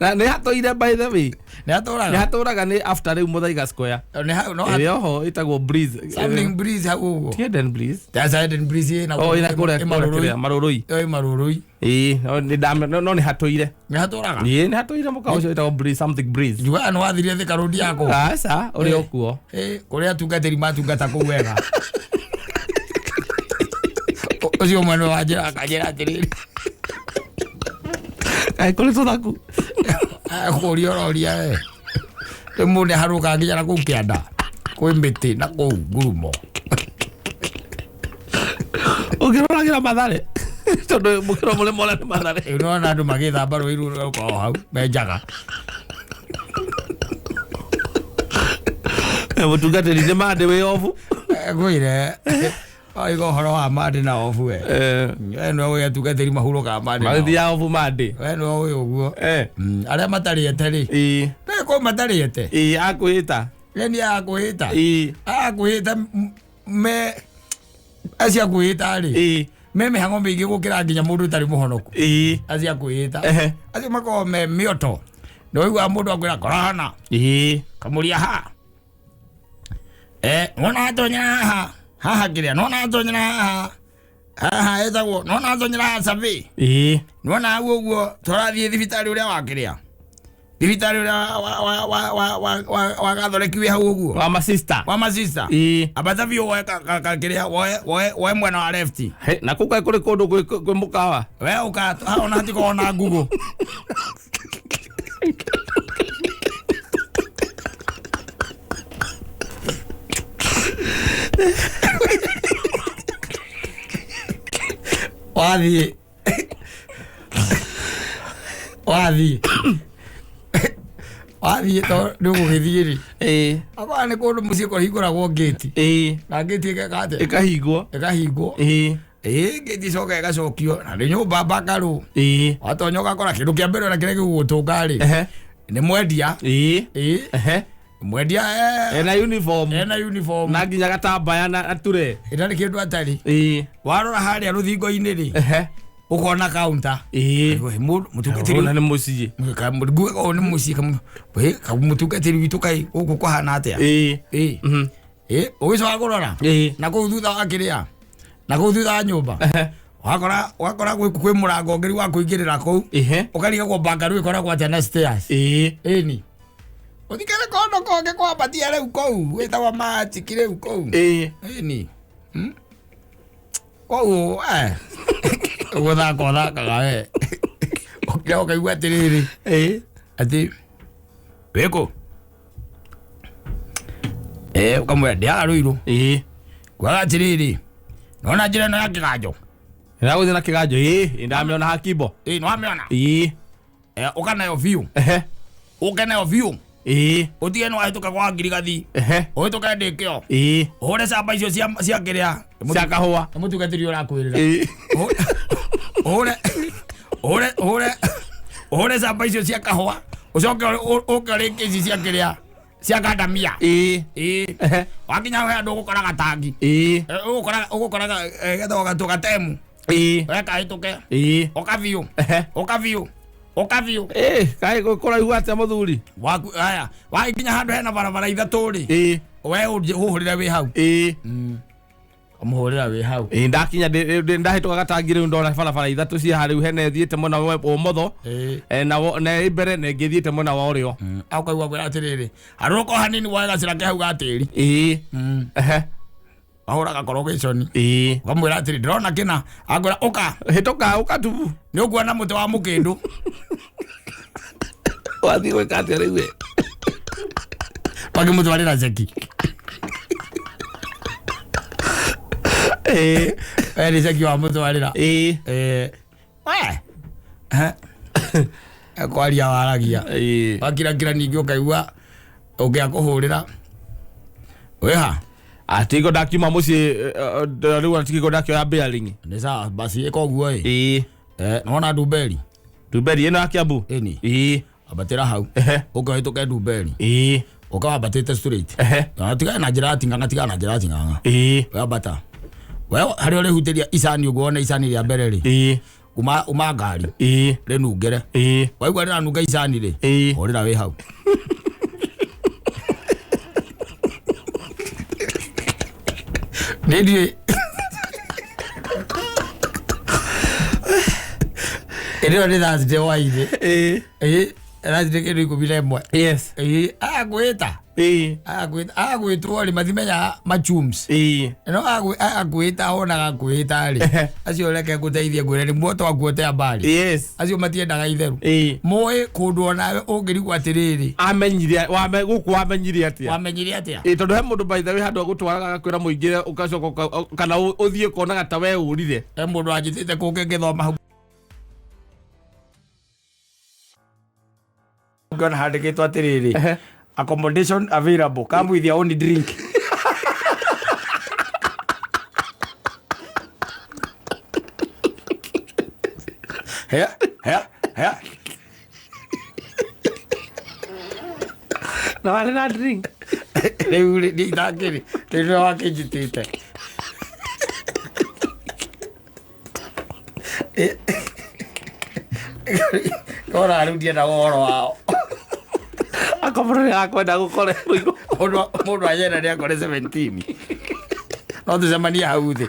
na nĩ hatũire by the way nĩ hatũraga nĩ after rĩu Muthaiga Square ĩrĩ oho ĩtagwo breeze something breeze hau ũguo ti Eden breeze that's Eden breeze ĩna kũrĩa marũrũi no nĩ hatũire nĩ hatũraga nĩ hatũire mũka ũcio ĩtagwo breeze something breeze njugaga nĩ wathirie Thika Road yako aca ũrĩ o kuo kũrĩa atungatĩri matungata kũu wega ũcio mwene wa njĩra akanjĩra atĩrĩrĩ kũrĩ tũthaku kũria ũroria rĩmwe nĩ harũka nginya na kũu kĩanda kwĩ mĩtĩ na kũu ngurumo ũngĩroragĩra Mathare tondũ mũkĩro mũrĩ mona nĩ Mathare nĩwona andũ magĩthamba rũĩ rũu rũkoragwo hau menjaga mũtungatĩri nĩ mandĩ wĩ obu gwĩre oiga ũhoro wa mandĩ na obu we nĩwe ũĩ atungatĩri mahurũkaga mandĩ ya obu mandĩ we nĩwe ũĩ ũguo arĩa matarĩete rĩ kũu matarĩete akwĩta ni akwĩta akwĩta me acia kwĩta rĩ me mĩhang'o mĩingĩ gũkĩra nginya mũndũ ũtarĩ mũhonoku acia kwĩta acio makoragwo me mĩoto nĩ waiguaga mũndũ akwĩra korana kamũria ha nona atonyera haha kĩrĩa nona atonyera haha etagwo nona atonyera haha sabi nona hau ũguo tũrathiĩ thibitarĩ ũrĩa wakĩrĩa thibitarĩ ũrĩa wagathoreki hau ũguo wa masista ambata biũ woe kakĩrĩa woe mwena wa left na kũu kaĩ kũrĩ kũndũ kwĩ mũkawa we ona hatikoragwo na Google wathiĩ to ndũgũgĩthiĩ rĩ akorwo nĩ kũndũ mũciĩ kũhingũragwo ngĩti na ngĩti ĩkahingwo ngĩti icoka ĩgacokio na nĩ nyũmba mbakarũ watonya ũgakora kĩndũ kĩa mbere na kĩrĩa gĩgũgũtũnga rĩ nĩ mwendia mwendia ena uniform na nginya gatambaya na ture ĩtarĩ kĩndũ atarĩ warora harĩa rũthingo-inĩ rĩ ukona counter mutungatiri na nĩ mũciĩ nguo nĩ mũciĩ mutungatiri witũ kai gũkũ kũhana atĩa ũgĩcoka kũrora na kũu thutha wa kĩrĩa na kũu thutha wa nyũmba wakora kwĩ mũrango ngeri wa kũingĩrĩra kũu ũkariga kwa bangaru ĩkoragwo atĩa na stairs ĩni ũthikĩre kondo konge kwambatia rĩu kũu wĩtagwo magic rĩu kũu ĩni kũu ũthakaga we ũkĩra ũkaigua atĩrĩrĩ atĩ wĩkũ ũkamwĩra ndĩagarũirwo kwaga atĩrĩrĩ nona njĩra ĩno ya kĩganjo Nĩragũthiĩ na kĩganjo ndamĩona hakimbo nĩwamĩona ũka nayo biũ ũke nayo biũ ũtige nĩwahĩtũka gwa ngirigathi ũhĩtũke ndĩkĩo ũhũre camba icio cia kĩrĩa cia kahũa mũtungatĩri ũrakwĩrĩra ũhũre camba icio cia kahũa ũcoke ũke ũrĩke ici cia kĩrĩa cia kandamia wakinya we andũ ũgũkoraga tangi ũgũkoraga getha gatũ gatemu weka hĩtũke ũkabiũ kaĩ kũraihu atĩa mũthuri haya wakinya handũ hena barabara ithatũ rĩ we ũhũrĩre wĩ hau ũmũhũrĩra wĩ hau ndakinya ndahĩtũka gatangi rĩu ndona barabara ithatũ cia harĩu hena thiĩte mwena wa ũmotho na mbere na ĩngĩ thiĩte mwena wa ũrĩo akaigua kwĩra atĩrĩrĩ harũrũka hanini woe gacĩra ke hau ga tĩri wahũraga corrugation ũkamwĩra atĩrĩ ndĩrona kĩna akwĩra ũka hĩtũka ũka tubu nĩ ũkuona mũtĩ wa mũkĩndũ wathiĩ gwĩka atĩa rĩu pakĩmũtwarĩra ceki nĩ ceki wa mũtwarĩra kwaria waragia wakirakira ningĩ ũkaigua ũkĩa kũhũrĩra wĩha atigo ndakiuma mũciĩ rĩu atigo ndakĩoya bearing nĩ sawa basi ĩka ũguo nĩwona Ndumberi ĩno ya Kiambu ambatĩra hau ũkahĩtũke Ndumberi ũkawambatĩte straight tigana na njĩra ya ting'ang'a wambata we harĩa ũrĩhutĩria icani ũguo wona icani rĩa mbere rĩ uma ngari rĩnungĩre waigua rĩranunga icani rĩ hũrĩra wĩ hau nĩndiĩ ĩrĩo nĩ Thursday hwainĩ Thursday kĩndũ 11 agwĩtwo rĩ mathimenya machums no agwĩta onaga kwĩta rĩ acio reke ngũteithie ngwĩre nĩ muoto wakuotea mbari acio matiendaga itherũ mũĩ kũndũ onawe ũngĩrigwo atĩrĩrĩ gũkũ wamenyire atĩa tondũ he mũndũ by the way handũ agũtwaraga gakwĩra mũingĩre ũgacoka kana ũthiĩ konaga ta we ũrire he mũndũ anjĩtĩte kũngĩ ngĩthoma hau ngona handĩkĩtwo atĩrĩrĩ accommodation available come with your own drink here no wale na drink rĩu nĩ itakĩrĩ rĩu wakĩnjitĩte kora rĩu ndienda ũhoro wao akomore akwenda gũkore mũndũ anyenda nĩ akore 17 no tũcemanie hau thĩ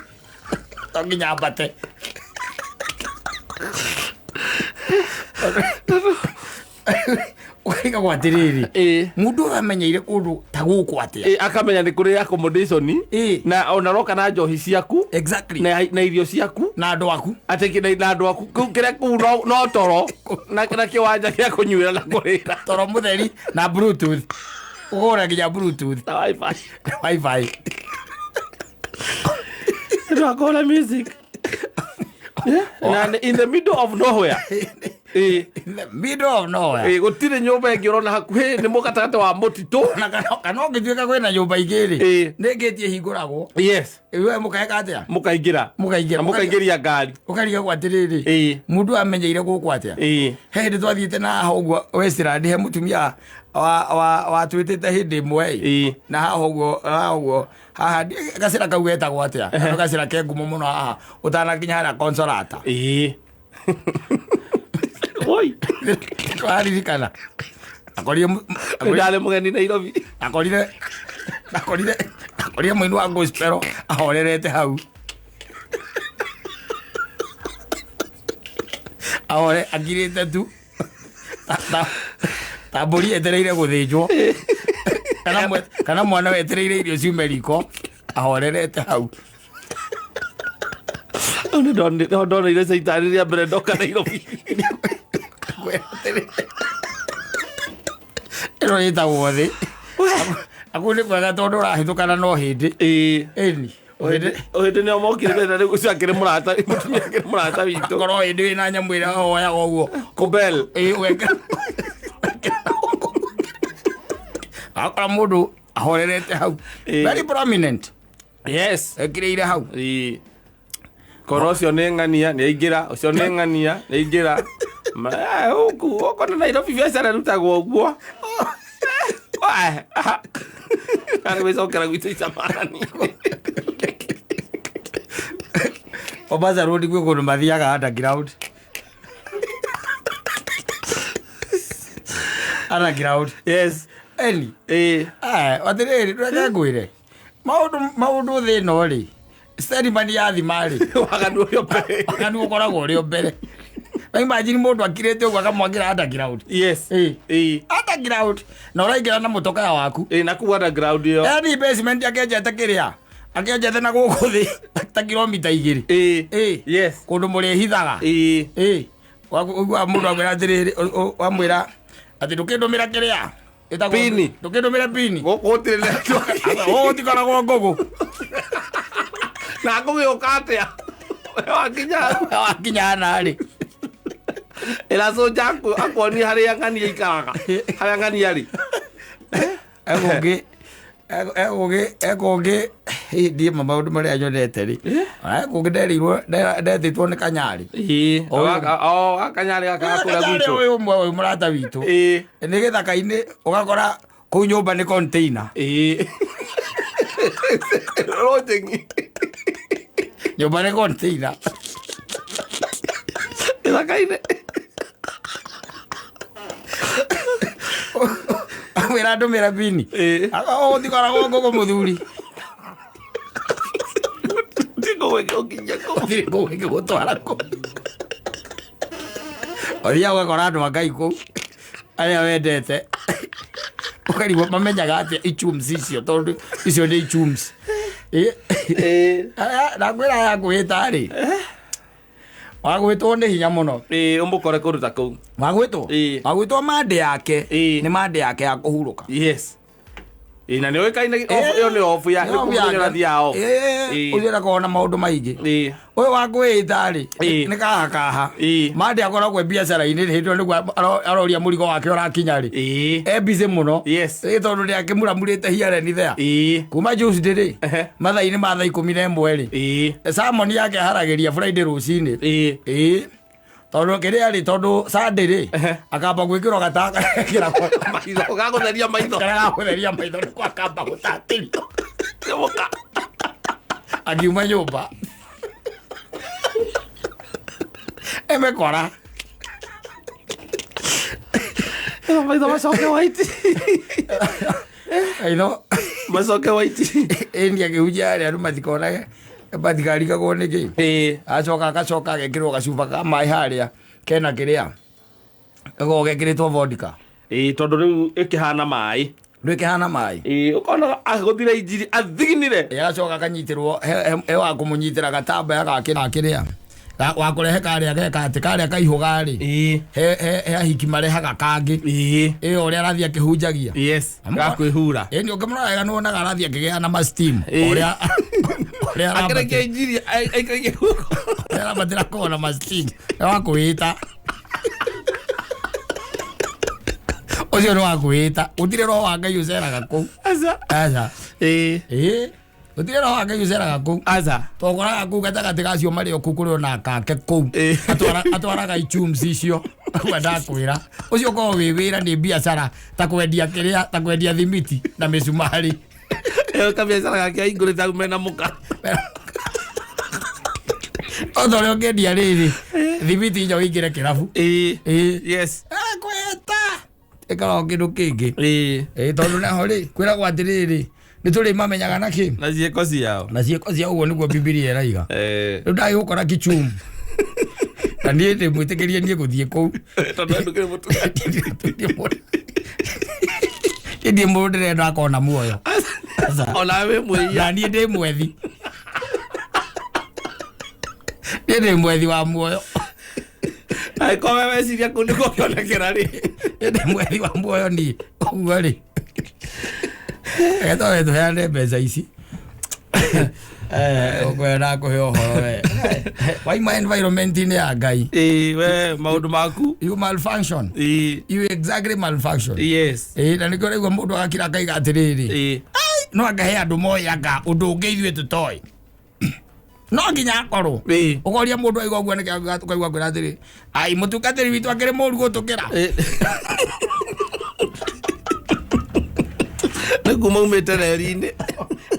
to nginya mbate ũkaiga gwa atĩrĩrĩ mũndũ amenyeire kũndũ ta gũkũ atĩa akamenya nĩ kũrĩ accommodation na ona roka na njohi ciaku na irio ciaku na andũ aku atĩ na andũ aku kĩrĩa kũu no toro na kĩwanja gĩa kũnyuĩra na kũrĩra toro mũtheri na bluetooth ũgũra nginya bluetooth na wifi akona music in the middle of nowhere in the middle of nowhere gũtirĩ nyũmba ĩngĩ ũrona hakuhĩ nĩ mũgatagatĩ wa mũtitũ kana ũngĩtuĩka kwĩna nyũmba igĩ rĩ nĩ ngĩti ĩhingũragwo we mũkaeka atĩa mũkaingĩria ngari ũkariga gwa atĩrĩrĩ mũndũ amenyeire gũkũ atĩa he hĩndĩ twathiĩte na haha ũguo Westland he mũtumia watwĩtĩte hĩndĩ ĩmwe na haha ũguo haha gacĩra kau getagwo atĩa gacĩra ke ngumo mũno haha ũtanakinya harĩa Consolata oi twaririkana ndarĩ mũgeni Nairobi akorire mũini wa gospel ahorerete hau ahore agirite tu taburi etereire guthinjwo kana mwana wetereire irio ciume riko ahorerete hau Ndona ile saitani ya mbere ndoka Nairobi. Ero ita wothe. Akune kwega tondu rahithukana no hindi. Eni. Ohende ne omokire bena ne gucakire murata, mutumia kire murata witu. Koro hindi wina nyamwira oya oguo. Kobel. Weka. Akora mundu ahorerete hau. Very prominent. Yes. Ekireire hau. Koro cio nä ng'ania nä aingira ucio nä ng'ania nä aingira ukona Nairobi biacara rutagwo guo arä wä cokera gwitå icamani Mombasa Road gwä kå ndå mathiaga underground yes eni atirä reke ngwä re maå ndå thä no rä Steadman ya thimari waganu rio mbere waganu ukoragwo rio mbere imagine mundu akirete uguo akamwagira underground yes underground na uraingira na mutoka waku na ku underground yo yani basement akenjete kiria akenjete na guku thi ta kilomita 2 yes kundu muri hithaga wa mundu amwira atiriri amwira ati ndukindumira kiria pini ndukindumira pini gutire tikoragwo ngugu na ngugioka atia wakinya nari ila soja akwoni haria ng'ania ikaraga haria ng'ania ri ekongi ndie maundu maria nyonete ri ekongi nderirwo ndethitwo ni kanyari kanyari gakakura gwitũ uyu umwe uyu murata witu ni githaka-ini ugakora kuu nyumba ni container rotengi nyumba ni container githaka-ini amwira ndumira bini thikoragwo ngugu muthuri gutwara ku othia ugakora andu a Ngai kuu aria wendete ukarigwo mamenyaga atia ichums icio tondu icio ni ichums na ngwira ya ngwita ri wagwitwo ni hinya muno umbukore kuruta kuu wagwitwo mande yake ni mande yake ya kuhuruka yes na nä å ä kaine ä nä obu ya thiao å ra kona maå ndå maingä å yå wa ngwä ta rä nä kahakaha mandä akoragwo biacara-inä hä ndä nä aroria må rigo wake å rakinya rä ebicä må no tondå nä akä muramurä te hiareni thea kuma ndä rä mathainä ma thaa 11 rä samoni yake haragä ria Friday rå cinä tondu kiria ri tondu Sunday ri akamba gwikirwo gataka kira maitho gagutheria maitho ni kwakamba gutatirio yoka agiuma nyumba emekora maitho macoke white macoke white eni akihunjia aria andu mathikonage bathikarigagwo nä kä acoka agacoka agekä rwo gacuba ka maä harä a kena kä rä a gagoo gekä rä two vodka tondå rä u ä kä hana maä rä kä hana maä å kona agå thire injiri athiginire agacoka akanyitä rwo he wa kå må nyitä ra gatambaya gakä rä a wakå rehe karä a geka atä karä a kaihå garä he ahiki marehaga kangä ä o å rä a arathiä akä hunjagia gakwä hura nä å ngä må rorega nä wonaga arathiä akä gea na mastim akerekia injiri aikagia guko arabatira kona mastim wakå ta ucio ni wakwita utire roho wa Ngai uceraga kuu aca utire roho wa Ngai uceraga kuu aca tokoraga kuu gatagati gacio mario kuu kuri ona kake kuu atwaraga ichums icio ndakwira ucio ko wi wira ni biacara ta kwendia kiria ta kwendia thimiti na misumari kabiacara gake aingå ta mena må ka otho rä ongendia rä rä thimiti nja wä ingä re kä rabu kweta ä koragwo kä ndå kä ngä tondå naho rä kwä ragwo atä rä rä nä tå rä mamenyaga nakä na ciäko ciao å guo nä guo Bibilia äraiga rä u ndagä gå kora kichum Ani ndi mwitikirie nie guthie kou. Tondu ndukire mutu. Ndi mundu ndirenda akona muoyo. Ona we mwiya. Ani ndi mwethi. Ndi mwethi wa muoyo. Ai kome meciria kuu nĩkuo kĩonekera rĩ. Ndi mwethi wa muoyo ni. Ũguo rĩ. Eto tũheane mbeca ici. Ukwenda kuhe uhoro we. Waima environment-inĩ ya Ngai. We maũndũ maku. You malfunction. You exactly malfunction. Yes. Na nĩkĩo rĩu mũndũ agakira akaiga atĩrĩrĩ. No angahe andũ moyaga ũndũ ũngĩ ithuĩ tũtoĩ. No nginya akorwo. Ũkoria mũndũ aigua ũguo nĩkĩo tũkaigua kwĩra atĩrĩrĩ. Ai mũtungatĩri witũ akĩrĩ mũru gũtũkĩra. Nĩkuma umĩte reri-inĩ.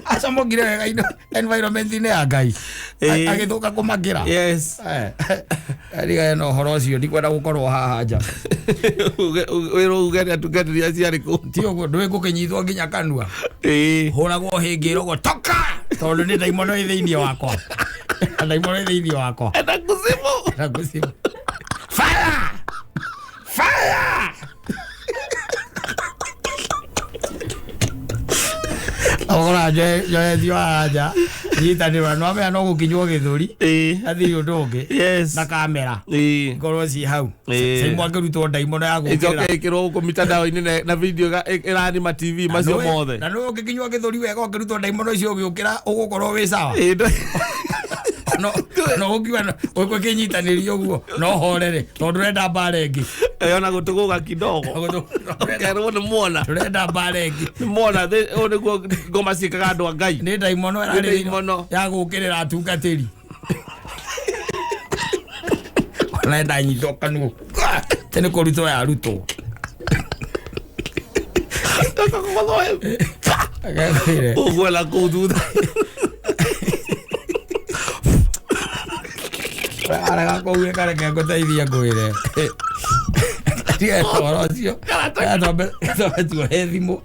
Acamũkire wega environment-inĩ ya Ngai. Agĩthũka kũmakĩra. Yes. Riga no ũhoro ũcio ndikwenda gũkorwo haha nja. Wĩrwo uge nĩ atungatĩri acio arĩkũ. Ti ũguo ndwĩgũkĩnyithwo nginya kanua. Hũragwo hĩngĩrwo toka tondũ nĩ ndaimono ĩ thĩinĩ wakwa. Ndaimono ĩ thĩinĩ wakwa. Enda kuzimu. Enda kuzimu. Fire! Fire! Ogora joe dio aja. Nyitanĩrwo no amenya no gũkinywo gĩthũri. Athiri ũndũ ũngĩ. Yes. Na kamera. Ngorwo ci hau. Saimwa ngĩrutwo ndaimono ya gũkĩra. Icoke ĩkĩrwo gũkũ mitandao-inĩ na video ĩranima TV macio mothe. Na no ũngĩkinywo gĩthũri wega ũkĩrutwo ndaimono icio ũgĩũkĩra ũgũkorwo wĩ sawa. No ũkiuga ũgũkĩnyitanĩria ũguo no horere tondũ ũrenda mbara ĩngĩ. Ona gũtũgũga kidogo. Kerwo nĩ muona. Ũrenda mbara ĩngĩ. Nĩ muona ũyũ nĩguo ngoma ciĩkaga andũ a Ngai. Nĩ ndaimono ya gũkĩrĩra atungatĩri. Ona ndanyitwo kanua. Tene kũrutwo yarutwo. Ũguo na kũu thutha. Araga kũu kareke ngũteithia ngwĩre. Tiga ũhoro ũcio. Gatombe tuohe thimũ.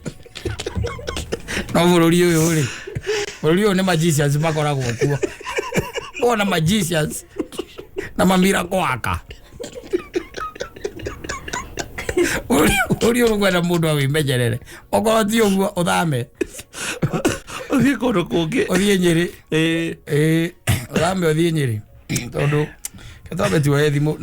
No bũrũri ũyũ rĩ. Bũrũri ũyũ nĩ magicians makoragwo kuo. Ona magicians na mamiracle worker. Ũrĩ ũrũgwenda mũndũ awĩmenyerere. Okorwo ti ũguo ũthame. Ũthiĩ kũndũ kũngĩ. Ũthiĩ Nyĩrĩ. Ũthame ũthiĩ Nyĩrĩ. Tondũ Gatombe tuohe thimũ.